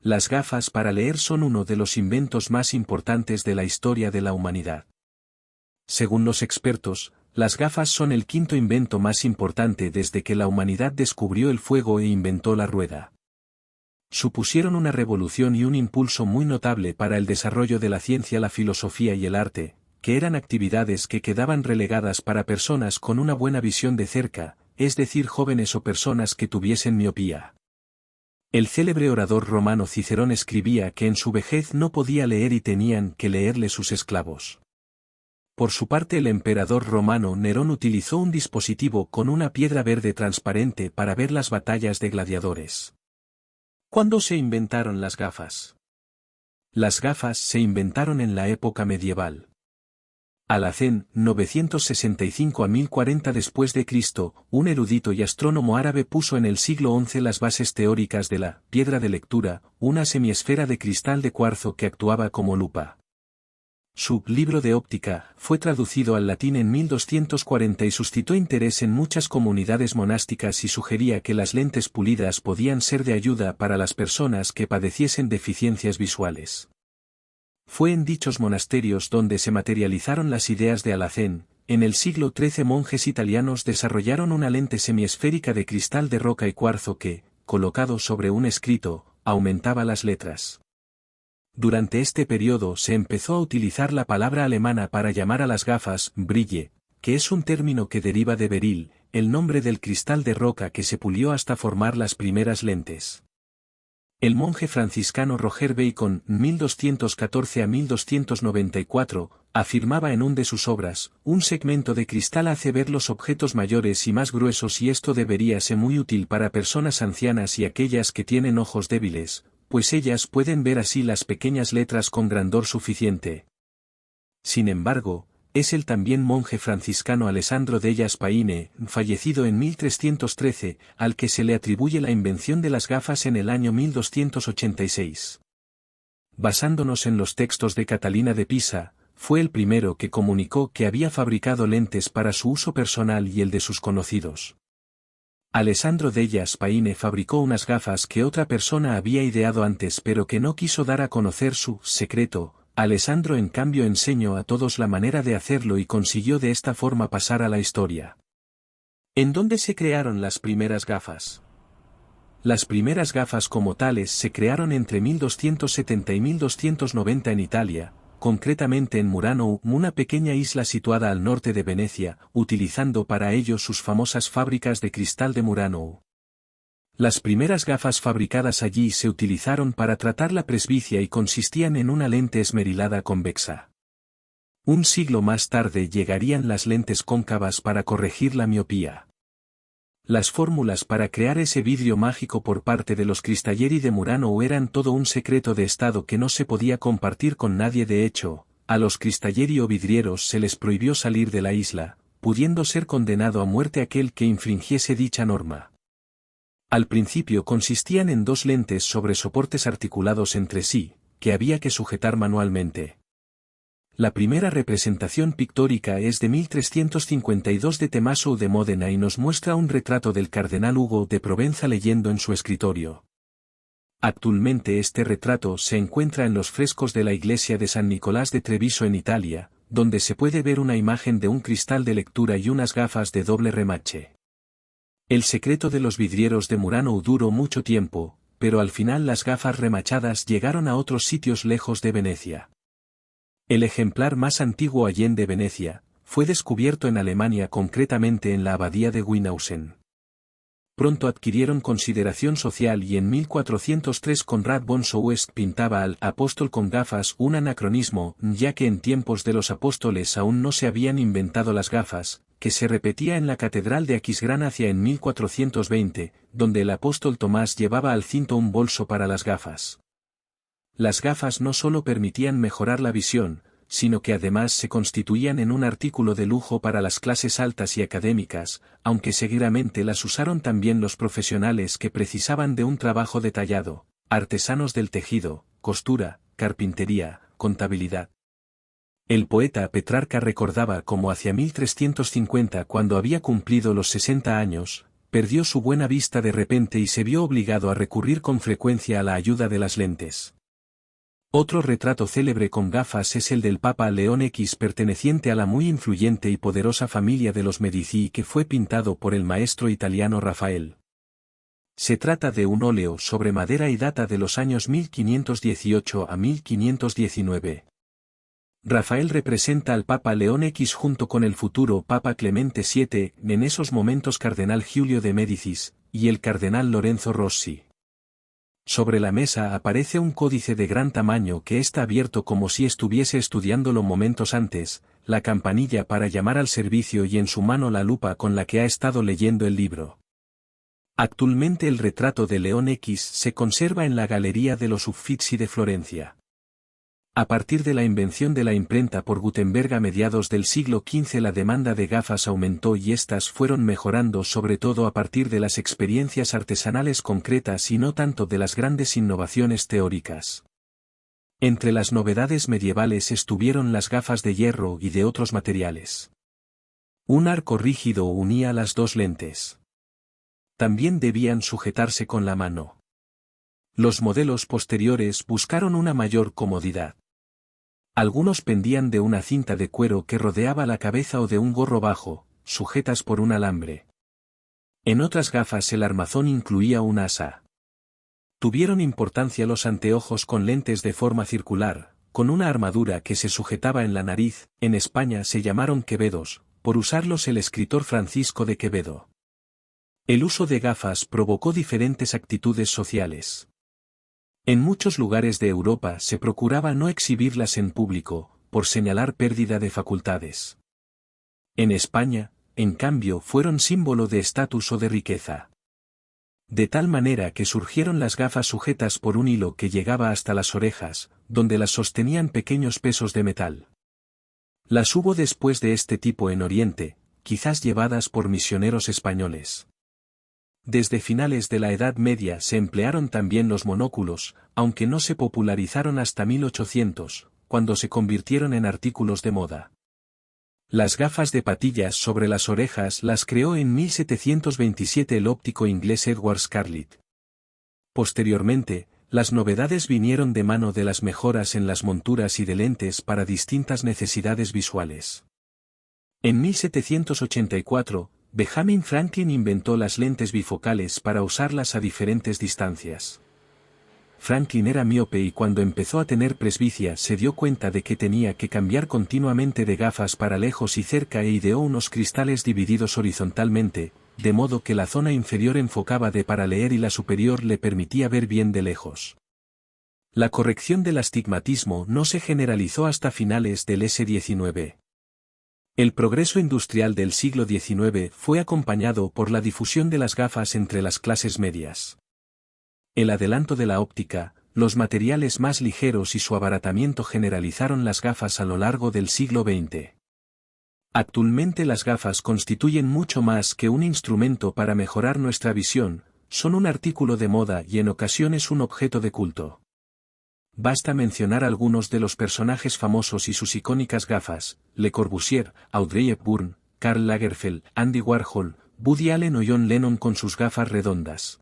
Las gafas para leer son uno de los inventos más importantes de la historia de la humanidad. Según los expertos, las gafas son el quinto invento más importante desde que la humanidad descubrió el fuego e inventó la rueda. Supusieron una revolución y un impulso muy notable para el desarrollo de la ciencia, la filosofía y el arte, que eran actividades que quedaban relegadas para personas con una buena visión de cerca, es decir, jóvenes o personas que tuviesen miopía. El célebre orador romano Cicerón escribía que en su vejez no podía leer y tenían que leerle sus esclavos. Por su parte, el emperador romano Nerón utilizó un dispositivo con una piedra verde transparente para ver las batallas de gladiadores. ¿Cuándo se inventaron las gafas? Las gafas se inventaron en la época medieval. Alhacén, 965 a 1040 después de Cristo, un erudito y astrónomo árabe puso en el siglo XI las bases teóricas de la piedra de lectura, una semiesfera de cristal de cuarzo que actuaba como lupa. Su libro de óptica fue traducido al latín en 1240 y suscitó interés en muchas comunidades monásticas y sugería que las lentes pulidas podían ser de ayuda para las personas que padeciesen deficiencias visuales. Fue en dichos monasterios donde se materializaron las ideas de Alhacén. En el siglo XIII monjes italianos desarrollaron una lente semiesférica de cristal de roca y cuarzo que, colocado sobre un escrito, aumentaba las letras. Durante este periodo se empezó a utilizar la palabra alemana para llamar a las gafas Brille, que es un término que deriva de beril, el nombre del cristal de roca que se pulió hasta formar las primeras lentes. El monje franciscano Roger Bacon, 1214 a 1294, afirmaba en una de sus obras, un segmento de cristal hace ver los objetos mayores y más gruesos y esto debería ser muy útil para personas ancianas y aquellas que tienen ojos débiles, pues ellas pueden ver así las pequeñas letras con grandor suficiente. Sin embargo, es el también monje franciscano Alessandro della Spagna, fallecido en 1313, al que se le atribuye la invención de las gafas en el año 1286. Basándonos en los textos de Catalina de Pisa, fue el primero que comunicó que había fabricado lentes para su uso personal y el de sus conocidos. Alessandro della Spagna fabricó unas gafas que otra persona había ideado antes pero que no quiso dar a conocer su secreto. Alessandro en cambio enseñó a todos la manera de hacerlo y consiguió de esta forma pasar a la historia. ¿En dónde se crearon las primeras gafas? Las primeras gafas como tales se crearon entre 1270 y 1290 en Italia, concretamente en Murano, una pequeña isla situada al norte de Venecia, utilizando para ello sus famosas fábricas de cristal de Murano. Las primeras gafas fabricadas allí se utilizaron para tratar la presbicia y consistían en una lente esmerilada convexa. Un siglo más tarde llegarían las lentes cóncavas para corregir la miopía. Las fórmulas para crear ese vidrio mágico por parte de los Cristalleri de Murano eran todo un secreto de estado que no se podía compartir con nadie. De hecho, a los Cristalleri o vidrieros se les prohibió salir de la isla, pudiendo ser condenado a muerte aquel que infringiese dicha norma. Al principio consistían en dos lentes sobre soportes articulados entre sí, que había que sujetar manualmente. La primera representación pictórica es de 1352 de Tommaso de Módena y nos muestra un retrato del cardenal Hugo de Provenza leyendo en su escritorio. Actualmente este retrato se encuentra en los frescos de la iglesia de San Nicolás de Treviso en Italia, donde se puede ver una imagen de un cristal de lectura y unas gafas de doble remache. El secreto de los vidrieros de Murano duró mucho tiempo, pero al final las gafas remachadas llegaron a otros sitios lejos de Venecia. El ejemplar más antiguo allende Venecia, fue descubierto en Alemania, concretamente en la abadía de Winausen. Pronto adquirieron consideración social y en 1403 Conrad von Soest pintaba al apóstol con gafas, un anacronismo, ya que en tiempos de los apóstoles aún no se habían inventado las gafas, que se repetía en la catedral de Aquisgrán hacia en 1420, donde el apóstol Tomás llevaba al cinto un bolso para las gafas. Las gafas no solo permitían mejorar la visión, sino que además se constituían en un artículo de lujo para las clases altas y académicas, aunque seguidamente las usaron también los profesionales que precisaban de un trabajo detallado, artesanos del tejido, costura, carpintería, contabilidad. El poeta Petrarca recordaba cómo hacia 1350, cuando había cumplido los 60 años, perdió su buena vista de repente y se vio obligado a recurrir con frecuencia a la ayuda de las lentes. Otro retrato célebre con gafas es el del Papa León X, perteneciente a la muy influyente y poderosa familia de los Medici, que fue pintado por el maestro italiano Rafael. Se trata de un óleo sobre madera y data de los años 1518 a 1519. Rafael representa al Papa León X junto con el futuro Papa Clemente VII, en esos momentos cardenal Giulio de Médicis, y el cardenal Lorenzo Rossi. Sobre la mesa aparece un códice de gran tamaño que está abierto como si estuviese estudiándolo momentos antes, la campanilla para llamar al servicio y en su mano la lupa con la que ha estado leyendo el libro. Actualmente el retrato de León X se conserva en la Galería de los Uffizi de Florencia. A partir de la invención de la imprenta por Gutenberg a mediados del siglo XV, la demanda de gafas aumentó y éstas fueron mejorando, sobre todo a partir de las experiencias artesanales concretas y no tanto de las grandes innovaciones teóricas. Entre las novedades medievales estuvieron las gafas de hierro y de otros materiales. Un arco rígido unía las dos lentes. También debían sujetarse con la mano. Los modelos posteriores buscaron una mayor comodidad. Algunos pendían de una cinta de cuero que rodeaba la cabeza o de un gorro bajo, sujetas por un alambre. En otras gafas el armazón incluía un asa. Tuvieron importancia los anteojos con lentes de forma circular, con una armadura que se sujetaba en la nariz. En España se llamaron quevedos, por usarlos el escritor Francisco de Quevedo. El uso de gafas provocó diferentes actitudes sociales. En muchos lugares de Europa se procuraba no exhibirlas en público, por señalar pérdida de facultades. En España, en cambio, fueron símbolo de estatus o de riqueza. De tal manera que surgieron las gafas sujetas por un hilo que llegaba hasta las orejas, donde las sostenían pequeños pesos de metal. Las hubo después de este tipo en Oriente, quizás llevadas por misioneros españoles. Desde finales de la Edad Media se emplearon también los monóculos, aunque no se popularizaron hasta 1800, cuando se convirtieron en artículos de moda. Las gafas de patillas sobre las orejas las creó en 1727 el óptico inglés Edward Scarlett. Posteriormente, las novedades vinieron de mano de las mejoras en las monturas y de lentes para distintas necesidades visuales. En 1784, Benjamin Franklin inventó las lentes bifocales para usarlas a diferentes distancias. Franklin era miope y cuando empezó a tener presbicia se dio cuenta de que tenía que cambiar continuamente de gafas para lejos y cerca e ideó unos cristales divididos horizontalmente, de modo que la zona inferior enfocaba de para leer y la superior le permitía ver bien de lejos. La corrección del astigmatismo no se generalizó hasta finales del XIX. El progreso industrial del siglo XIX fue acompañado por la difusión de las gafas entre las clases medias. El adelanto de la óptica, los materiales más ligeros y su abaratamiento generalizaron las gafas a lo largo del siglo XX. Actualmente las gafas constituyen mucho más que un instrumento para mejorar nuestra visión, son un artículo de moda y en ocasiones un objeto de culto. Basta mencionar algunos de los personajes famosos y sus icónicas gafas: Le Corbusier, Audrey Hepburn, Karl Lagerfeld, Andy Warhol, Woody Allen o John Lennon con sus gafas redondas.